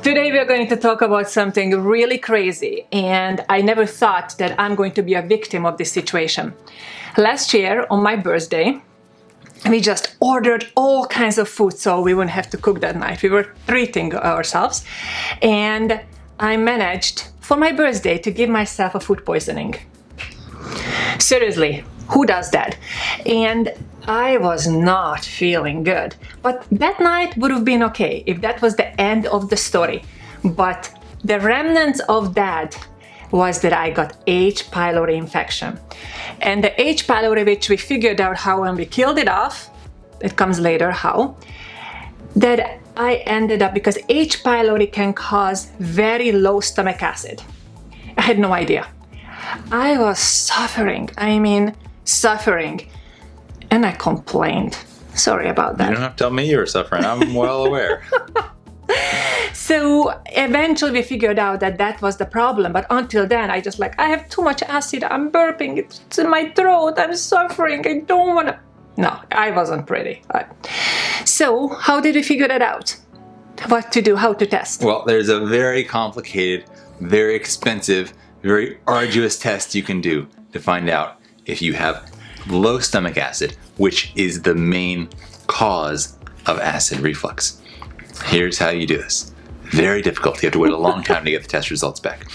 Today we are going to talk about something really crazy, and I never thought that I'm going to be a victim of this situation. Last year on my birthday, we just ordered all kinds of food so we wouldn't have to cook that night. We were treating ourselves, and I managed for my birthday to give myself a food poisoning. Seriously, who does that? And I was not feeling good. But that night would have been okay if that was the end of the story. But the remnants of that was that I got H. pylori infection. And the H. pylori, which we figured out how when we killed it off, it comes later how, that I ended up, because H. pylori can cause very low stomach acid. I had no idea. I was suffering, suffering, and I complained. Sorry about that. You don't have to tell me you were suffering, I'm well aware. So eventually we figured out that that was the problem, but until then I just I have too much acid, I'm burping, it's in my throat, I'm suffering, I don't want to. No, I wasn't pretty. So how did we figure that out? What to do, how to test? Well, there's a very complicated, very expensive, very arduous test you can do to find out if you have low stomach acid, which is the main cause of acid reflux. Here's how you do this. Very difficult. You have to wait a long time to get the test results back.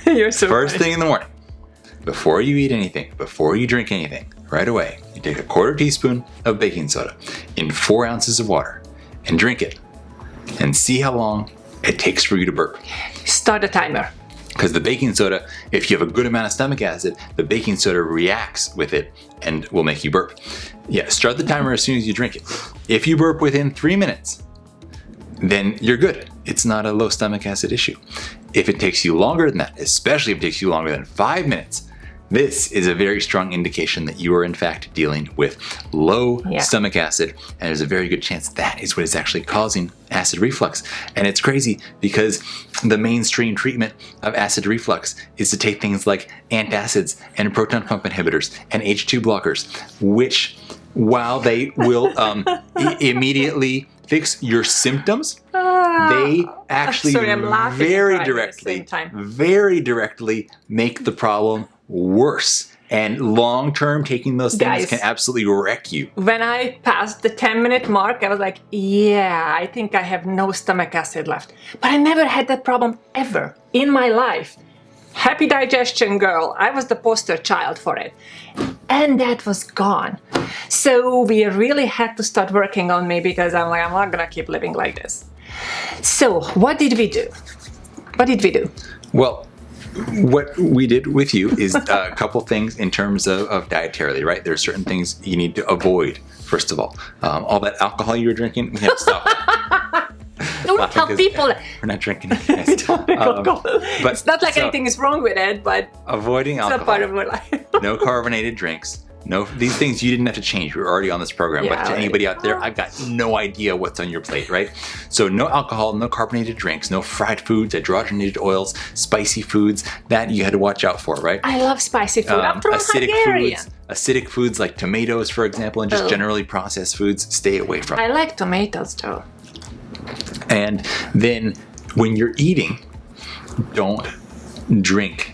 You're so First funny. thing in the morning, before you eat anything, before you drink anything, right away, you take a 1/4 teaspoon of baking soda in 4 ounces of water and drink it and see how long it takes for you to burp. Start a timer. Because the baking soda, if you have a good amount of stomach acid, the baking soda reacts with it and will make you burp. Yeah, start the timer as soon as you drink it. If you burp within 3 minutes, then you're good. It's not a low stomach acid issue. If it takes you longer than that, especially if it takes you longer than 5 minutes, this is a very strong indication that you are in fact dealing with low stomach acid, and there's a very good chance that is what is actually causing acid reflux. And it's crazy because the mainstream treatment of acid reflux is to take things like antacids and proton pump inhibitors and H2 blockers, which, while they will immediately fix your symptoms, they actually very directly make the problem worse. And long-term, taking those things can absolutely wreck you. When I passed the 10-minute mark, I was like, yeah, I think I have no stomach acid left. But I never had that problem ever in my life. Happy digestion, girl. I was the poster child for it. And that was gone. So we really had to start working on me, because I'm not gonna keep living like this. So what did we do? Well, what we did with you is a couple things in terms of dietarily, right? There are certain things you need to avoid, first of all. All that alcohol you were drinking, we have to stop. Don't tell people that. We're not drinking it, guys. But it's not like anything is wrong with it, but avoiding alcohol, it's a part of my life. no carbonated drinks, no, these things you didn't have to change. We were already on this program. But to anybody out there, I've got no idea what's on your plate, right? So no alcohol, no carbonated drinks, no fried foods, hydrogenated oils, spicy foods, that you had to watch out for, right? I love spicy food. I'm from Hungarian. Acidic foods like tomatoes, for example, and just generally processed foods, stay away from. I like tomatoes too. And then when you're eating, don't drink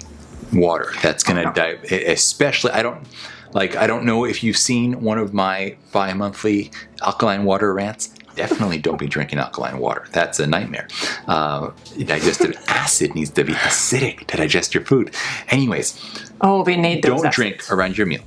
water. That's gonna die. Especially, I don't know if you've seen one of my bi-monthly alkaline water rants. Definitely don't be drinking alkaline water. That's a nightmare. Digestive acid needs to be acidic to digest your food. Anyways, we need those don't drink around your meal.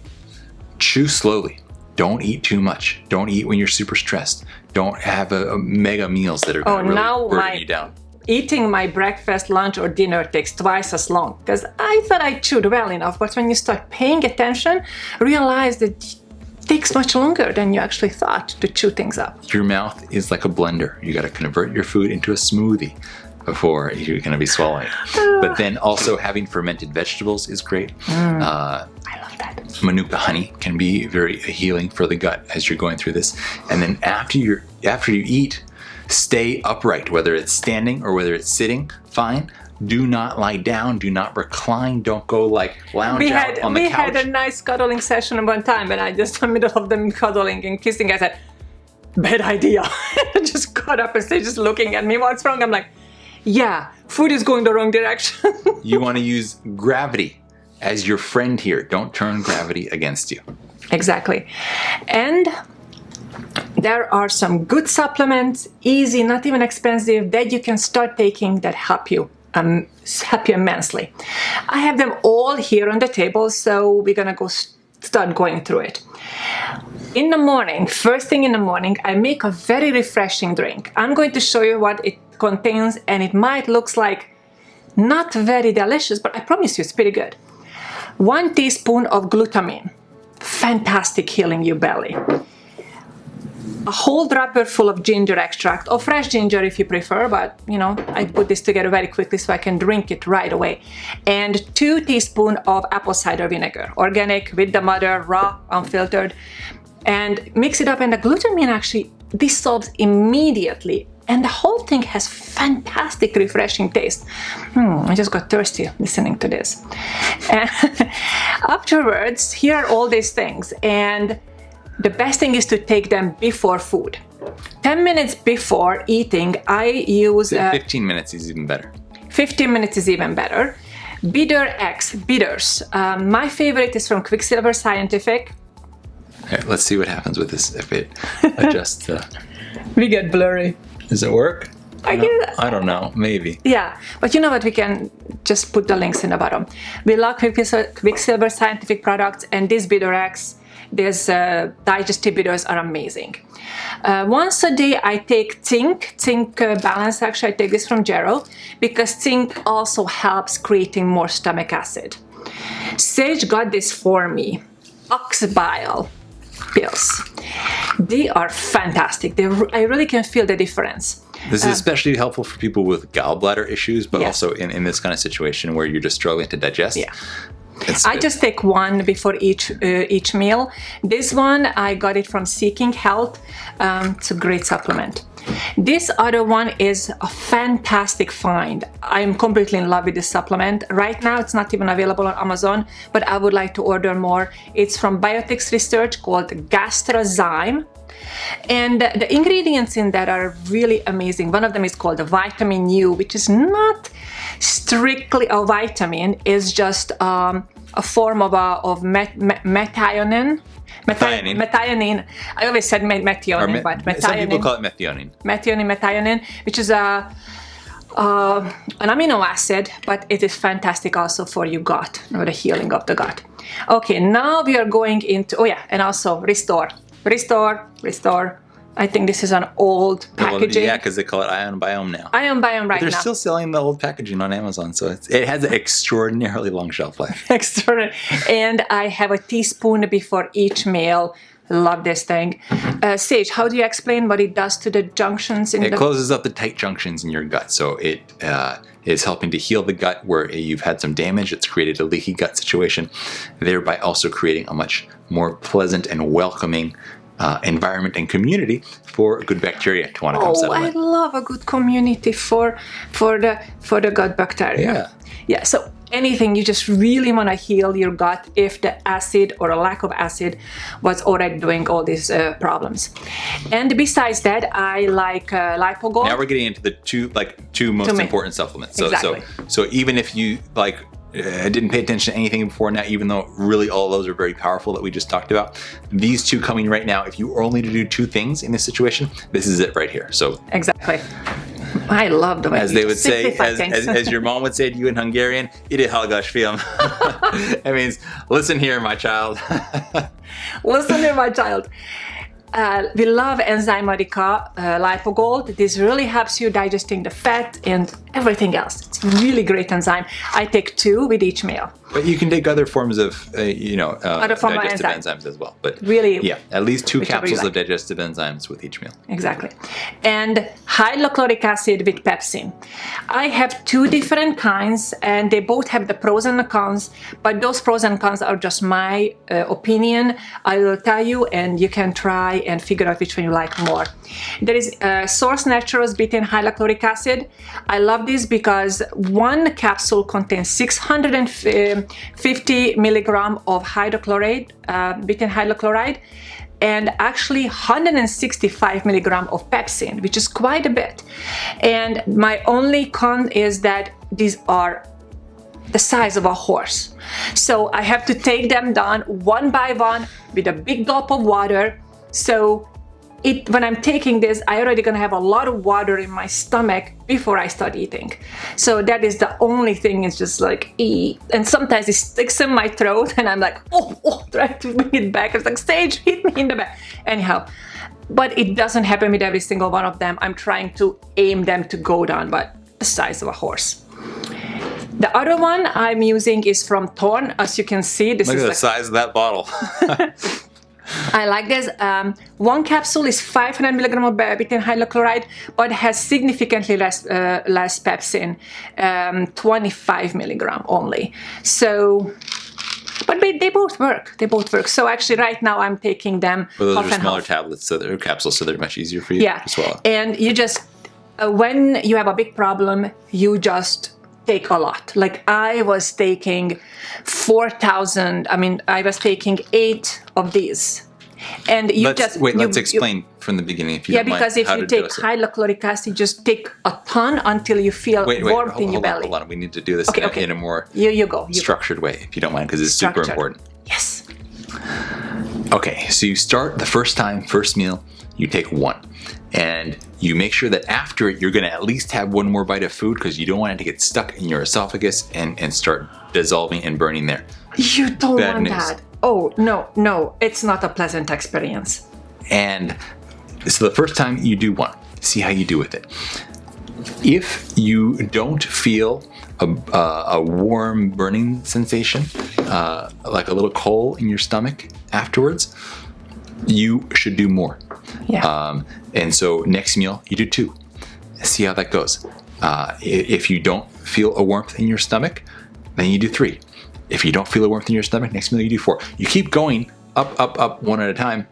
Chew slowly. Don't eat too much. Don't eat when you're super stressed. Don't have a mega meals that are going to really burden you down. Eating my breakfast, lunch, or dinner takes twice as long, because I thought I chewed well enough, but when you start paying attention, realize that it takes much longer than you actually thought to chew things up. Your mouth is like a blender. You got to convert your food into a smoothie before you're going to be swallowing it. But then also having fermented vegetables is great. I love that. Manuka honey can be very healing for the gut as you're going through this. And then after you eat, stay upright, whether it's standing or whether it's sitting, fine. Do not lie down, do not recline, don't go lounge out on the couch. We had a nice cuddling session one time, and I just in the middle of them cuddling and kissing, I said, bad idea. I just got up and started just looking at me, what's wrong? I'm like, yeah, food is going the wrong direction. You want to use gravity as your friend here. Don't turn gravity against you. Exactly. And there are some good supplements, easy, not even expensive, that you can start taking that help you immensely. I have them all here on the table, so we're gonna start going through it. In the morning, first thing in the morning, I make a very refreshing drink. I'm going to show you what it contains, and it might look like not very delicious, but I promise you it's pretty good. 1 teaspoon of glutamine, fantastic healing your belly. A whole dropper full of ginger extract, or fresh ginger if you prefer, but you know, I put this together very quickly so I can drink it right away. And 2 teaspoons of apple cider vinegar, organic, with the mother, raw, unfiltered. And mix it up, and the glutamine actually dissolves immediately. And the whole thing has fantastic refreshing taste. I just got thirsty listening to this. And afterwards, here are all these things. And the best thing is to take them before food. 10 minutes before eating, I use... 15 minutes is even better. 15 minutes is even better. Bitter X, bitters. My favorite is from Quicksilver Scientific. Okay, let's see what happens with this if it adjusts. We get blurry. Does it work? I don't know, maybe. Yeah, but you know what, we can just put the links in the bottom. We love Quicksilver Scientific products, and this Bitter X, these digestive bitters are amazing. Once a day I take zinc balance. Actually, I take this from Gerald because zinc also helps creating more stomach acid. Sage got this for me, ox bile pills. They are fantastic. I really can feel the difference. This is especially helpful for people with gallbladder issues, but yes. also in this kind of situation where you're just struggling to digest. Yeah. I just take one before each meal. This one, I got it from Seeking Health. It's a great supplement. This other one is a fantastic find. I'm completely in love with this supplement. Right now, it's not even available on Amazon, but I would like to order more. It's from Biotics Research called Gastrozyme. And the ingredients in that are really amazing. One of them is called the vitamin U, which is not strictly a vitamin, it's just a form of methionine. Methionine. I always said methionine, but methionine. Some people call it methionine. Methionine, which is an amino acid, but it is fantastic also for your gut, or the healing of the gut. Okay, now we are going into, and also Restore. I think this is an old packaging. Yeah, because they call it Ion Biome now. Ion Biome right now. They're still selling the old packaging on Amazon, so it has an extraordinarily long shelf life. Extraordinary. And I have a teaspoon before each meal. Love this thing. Sage, how do you explain what it does to the junctions? It closes up the tight junctions in your gut, so it is helping to heal the gut where you've had some damage. It's created a leaky gut situation, thereby also creating a much more pleasant and welcoming environment and community for good bacteria to want to come settle in. I love a good community for the gut bacteria. Yeah. So anything you just really want to heal your gut if the acid or a lack of acid was already doing all these problems. And besides that, I like LipoGold. Now we're getting into the two most important supplements. So exactly. So even if you didn't pay attention to anything before now, even though really all of those are very powerful that we just talked about, these two coming right now, if you were only to do 2 things in this situation, this is it right here. So exactly. I love the way as they would say, as your mom would say to you in Hungarian, ide hallgass fiam. That means, listen here, my child. Listen here, my child. We love Enzymarica LipoGold. This really helps you digesting the fat and everything else. It's really great enzyme. I take 2 with each meal. But you can take other forms of, digestive enzymes as well. But really, yeah, at least 2 capsules of digestive enzymes with each meal. Exactly. And hyaluronic acid with pepsin. I have 2 different kinds, and they both have the pros and the cons. But those pros and cons are just my opinion. I will tell you, and you can try and figure out which one you like more. There is Source Naturals betaine hyaluronic acid. I love this because 1 capsule contains 650 50 milligram of hydrochloride, betaine hydrochloride, and actually 165 milligram of pepsin, which is quite a bit. And my only con is that these are the size of a horse. So I have to take them down one by one with a big gulp of water. So when I'm taking this, I already gonna have a lot of water in my stomach before I start eating. So that is the only thing, it's just like, and sometimes it sticks in my throat and I'm like, try to bring it back. It's like, Sage, hit me in the back. Anyhow, but it doesn't happen with every single one of them. I'm trying to aim them to go down, but the size of a horse. The other one I'm using is from Thorne. As you can see, this Look is at the size of that bottle. I like this. One capsule is 500 milligram of betaine hydrochloride, but has significantly less pepsin, 25 milligram only. So, but they both work. They both work. So actually, right now I'm taking them. Well, those half are and smaller half. tablets, so they're capsules, so they're much easier for you to swallow. And you just when you have a big problem, you just take a lot. Like I was taking 4,000. I mean, I was taking 8 of these. And let's explain from the beginning if you don't mind. Because if you take hydrochloric acid, just take a ton until you feel warmth in your belly. Hold on. We need to do this in a more structured way, if you don't mind, because it's super important. Yes. Okay, so you start the first meal, you take 1. And you make sure that after it, you're going to at least have 1 more bite of food, because you don't want it to get stuck in your esophagus and start dissolving and burning there. You don't want that. Oh, no, it's not a pleasant experience. And so the first time you do 1, see how you do with it. If you don't feel a warm burning sensation, like a little coal in your stomach afterwards, you should do more. Yeah. And so next meal, you do 2. See how that goes. If you don't feel a warmth in your stomach, then you do 3. If you don't feel a warmth in your stomach, next meal you do 4. You keep going up, one at a time.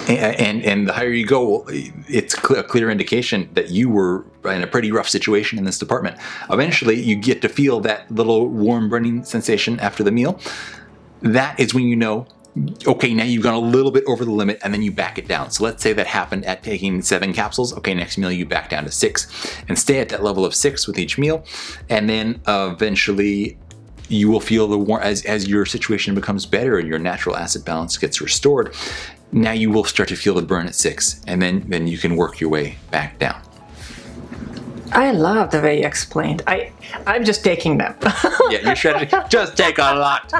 And the higher you go, it's a clear indication that you were in a pretty rough situation in this department. Eventually, you get to feel that little warm burning sensation after the meal. That is when you know, okay, now you've gone a little bit over the limit, and then you back it down. So let's say that happened at taking 7 capsules. Okay, next meal you back down to 6 and stay at that level of 6 with each meal. And then eventually you will feel the warmth as your situation becomes better and your natural acid balance gets restored. Now you will start to feel the burn at 6, and then you can work your way back down. I love the way you explained. I'm just taking them. Yeah, your strategy, just take a lot.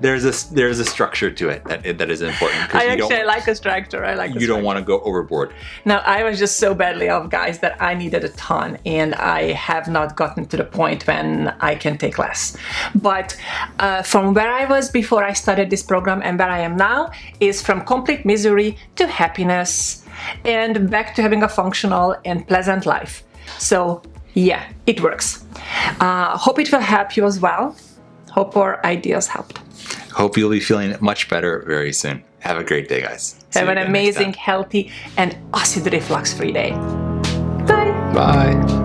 There's a structure to it that is important. I like a structure. You don't want to go overboard. Now, I was just so badly off, guys, that I needed a ton, and I have not gotten to the point when I can take less. But from where I was before I started this program and where I am now is from complete misery to happiness and back to having a functional and pleasant life. So yeah, it works. Hope it will help you as well. Hope our ideas helped. Hope you'll be feeling much better very soon. Have a great day, guys. Have an amazing, healthy, and acid reflux-free day. Bye. Bye.